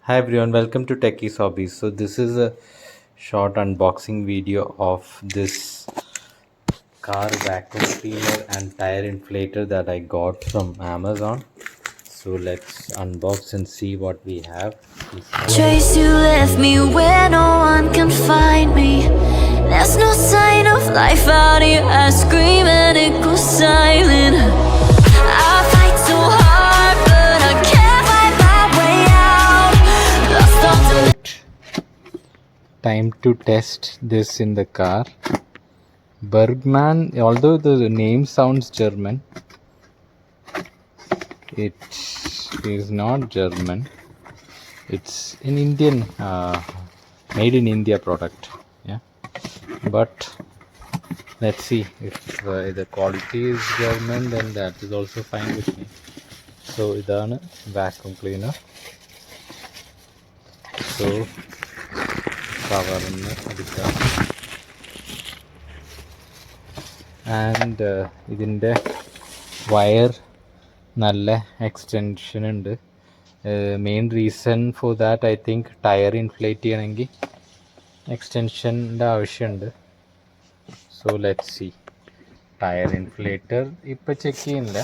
Hi everyone, welcome to Techies Hobbies. So this is a short unboxing video of this car vacuum cleaner and tire inflator that I got from Amazon. So let's unbox and see what we have. Trace, you left me where no one can find me. There's no sign of life out here. I scream and it goes silent. I fight so hard, but I can't find my way out. Lost all to Time to test this in the car. Bergmann, although the name sounds German, it is not German. It's an Indian, made in India product. Yeah, but let's see if the quality is German, then that is also fine with me. So ഇതാണ് vacuum cleaner. So കവറിന്ന് എടുക്കാം. And ഇതിൻ്റെ wire നല്ല extension ഉണ്ട്. Main reason for that I think tyre inflate ചെയ്യണമെങ്കിൽ എക്സ്റ്റൻഷൻ്റെ ആവശ്യമുണ്ട്. So let's see. Tyre inflator ഇപ്പം check ചെയ്യുന്നില്ല,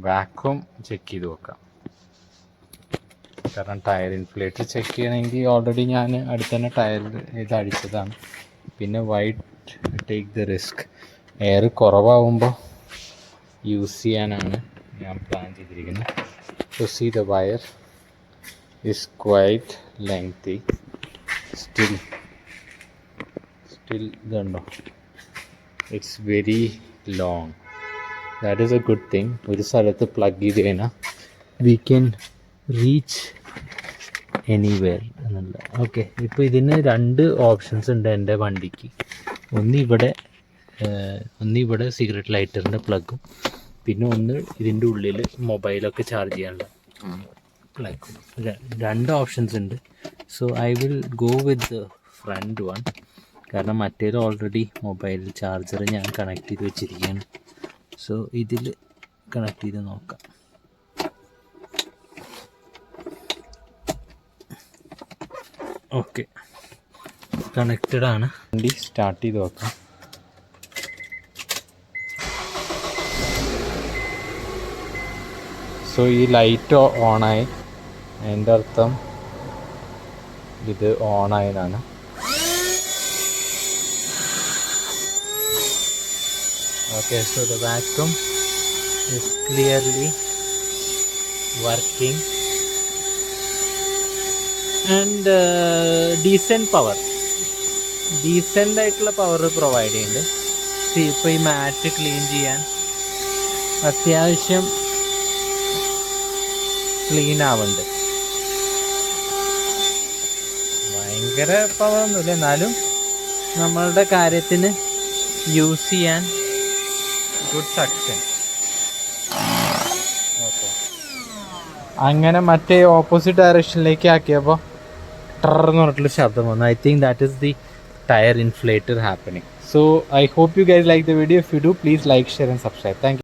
വാക്വം ചെക്ക് ചെയ്ത് നോക്കാം. കാരണം ടയർ ഇൻഫ്ലേറ്റർ ചെക്ക് ചെയ്യണമെങ്കിൽ ഓൾറെഡി ഞാൻ അടുത്ത് തന്നെ ടയർ ഇത് അടിച്ചതാണ്. പിന്നെ why take the risk. Air കുറവാകുമ്പോൾ യൂസ് ചെയ്യാനാണ് ഞാൻ പ്ലാൻ ചെയ്തിരിക്കുന്നത്. So see the wire is quite lengthy. Still ഇതുണ്ടോ, it's very long. That is a good thing. ഒരു സ്ഥലത്ത് പ്ലഗ് ചെയ്ത് കഴിഞ്ഞാൽ വി ക്യാൻ റീച്ച് എനിവെയർ എന്നുള്ള. ഓക്കെ, ഇപ്പോൾ ഇതിന് രണ്ട് ഓപ്ഷൻസ് ഉണ്ട് എൻ്റെ വണ്ടിക്ക്. ഒന്നിവിടെ സിഗരറ്റ് ലൈറ്ററിൻ്റെ പ്ലഗും, പിന്നെ ഒന്ന് ഇതിൻ്റെ ഉള്ളിൽ മൊബൈലൊക്കെ ചാർജ് ചെയ്യാനുള്ള പ്ലഗും. രണ്ട് ഓപ്ഷൻസ് ഉണ്ട്. So I will go with the front one. കാരണം മറ്റേത് ഓൾറെഡി മൊബൈൽ ചാർജർ ഞാൻ കണക്ട് ചെയ്ത് വെച്ചിരിക്കുകയാണ്. സോ ഇതിൽ കണക്ട് ചെയ്ത് നോക്കാം. ഓക്കെ, കണക്റ്റഡ് ആണ്. വണ്ടി സ്റ്റാർട്ട് ചെയ്ത് നോക്കാം. സോ ഈ ലൈറ്റ് ഓണായി, അതിൻ്റെ അർത്ഥം ഇത് ഓണായതാണ്. Okay, so the vacuum is clearly working and decent ആയിട്ടുള്ള പവർ പ്രൊവൈഡ് ചെയ്യുന്നുണ്ട്. ഇപ്പോൾ ഈ മാറ്റ് ക്ലീൻ ചെയ്യാൻ അത്യാവശ്യം ക്ലീൻ ആവുന്നുണ്ട്. ഭയങ്കര പവറൊന്നുമില്ല, എന്നാലും നമ്മളുടെ കാര്യത്തിന് യൂസ് ചെയ്യാൻ ഗുഡ് സക്ഷൻ. ഓക്കെ, അങ്ങനെ മറ്റേ ഓപ്പോസിറ്റ് ഡയറക്ഷനിലേക്ക് ആക്കിയപ്പോൾ ടർന്ന് പറഞ്ഞിട്ടുള്ള ശബ്ദം വന്നു. I think that is the tyre inflator happening. So I hope you guys like the video. If you do, please like, share and subscribe. Thank you.